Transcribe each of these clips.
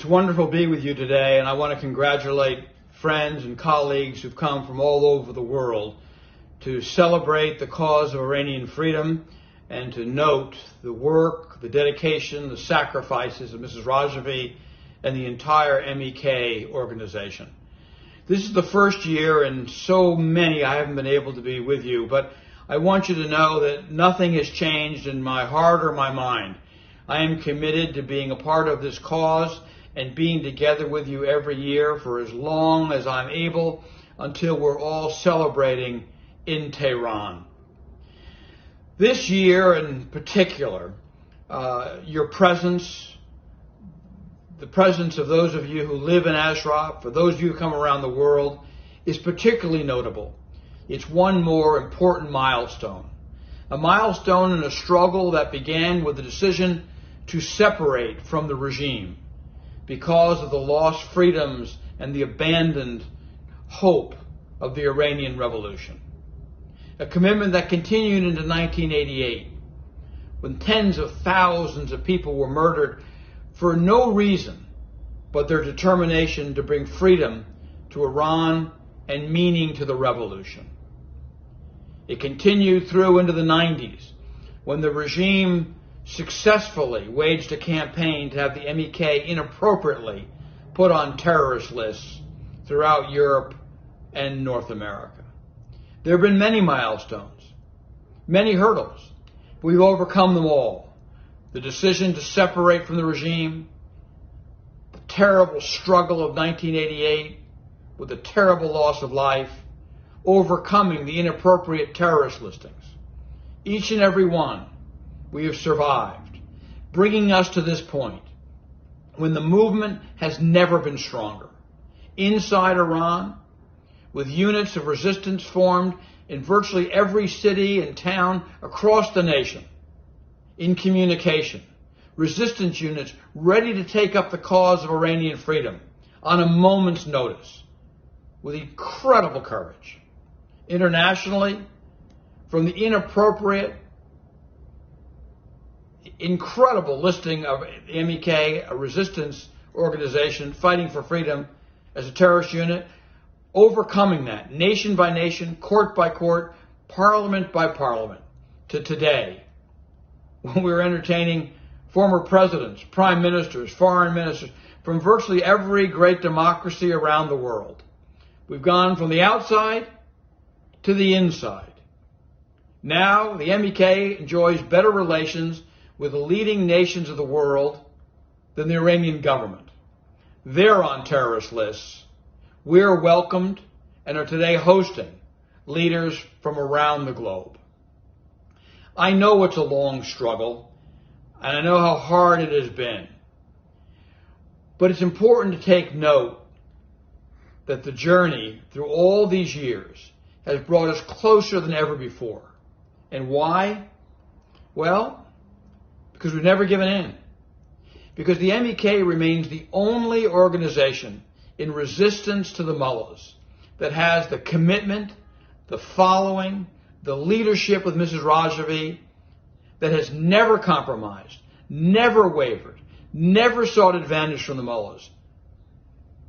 wonderful to be with you today, and I want to congratulate friends and colleagues who've come from all over the world to celebrate the cause of Iranian freedom and to note the work, the dedication, the sacrifices of Mrs. Rajavi and the entire MEK organization. This is the first year in so many I haven't been able to be with you, but I want you to know that nothing has changed in my heart or my mind. I am committed to being a part of this cause and being together with you every year for as long as I'm able until we're all celebrating in Tehran. This year in particular, your presence, the presence of those of you who live in Ashraf, for those of you who come around the world, is particularly notable. It's one more important milestone. A milestone in a struggle that began with the decision to separate from the regime because of the lost freedoms and the abandoned hope of the Iranian Revolution. A commitment that continued into 1988, when tens of thousands of people were murdered for no reason but their determination to bring freedom to Iran and meaning to the revolution. It continued through into the 90s, when the regime successfully waged a campaign to have the MEK inappropriately put on terrorist lists throughout Europe and North America. There have been many milestones, many hurdles. We've overcome them all. The decision to separate from the regime, the terrible struggle of 1988 with the terrible loss of life, overcoming the inappropriate terrorist listings. Each and every one we have survived, bringing us to this point when the movement has never been stronger. Inside Iran, with units of resistance formed in virtually every city and town across the nation, in communication, resistance units ready to take up the cause of Iranian freedom on a moment's notice, with incredible courage. Internationally, from the inappropriate, incredible listing of the MEK, a resistance organization fighting for freedom, as a terrorist unit, overcoming that nation by nation, court by court, parliament by parliament, to today, when we're entertaining former presidents, prime ministers, foreign ministers from virtually every great democracy around the world. We've gone from the outside to the inside. Now the MEK enjoys better relations with the leading nations of the world than the Iranian government. They're on terrorist lists. We're welcomed and are today hosting leaders from around the globe. I know it's a long struggle, and I know how hard it has been. But it's important to take note that the journey through all these years has brought us closer than ever before. And why? Well, because we've never given in. Because the MEK remains the only organization in resistance to the mullahs that has the commitment, the following, the leadership with Mrs. Rajavi, that has never compromised, never wavered, never sought advantage from the mullahs,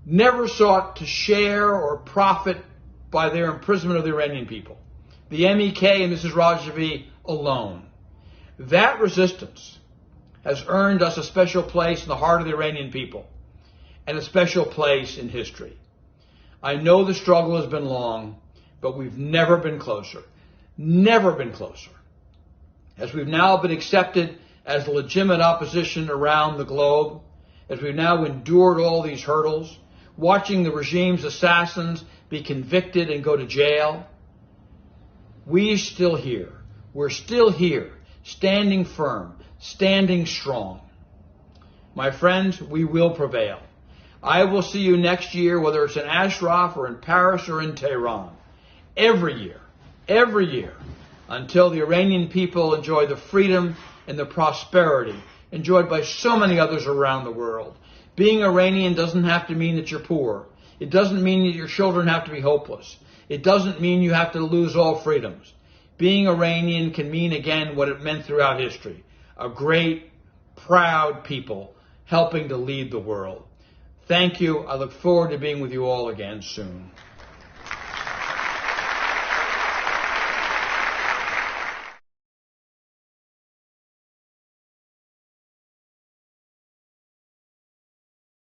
never sought to share or profit by their imprisonment of the Iranian people. The MEK and Mrs. Rajavi alone. That resistance has earned us a special place in the heart of the Iranian people and a special place in history. I know the struggle has been long, but we've never been closer. Never been closer. As we've now been accepted as the legitimate opposition around the globe, as we've now endured all these hurdles, watching the regime's assassins be convicted and go to jail, we're still here. We're still here, standing firm, standing strong. My friends, we will prevail. I will see you next year, whether it's in Ashraf or in Paris or in Tehran. Every year, until the Iranian people enjoy the freedom and the prosperity enjoyed by so many others around the world. Being Iranian doesn't have to mean that you're poor. It doesn't mean that your children have to be hopeless. It doesn't mean you have to lose all freedoms. Being Iranian can mean again what it meant throughout history. A great, proud people helping to lead the world. Thank you. I look forward to being with you all again soon.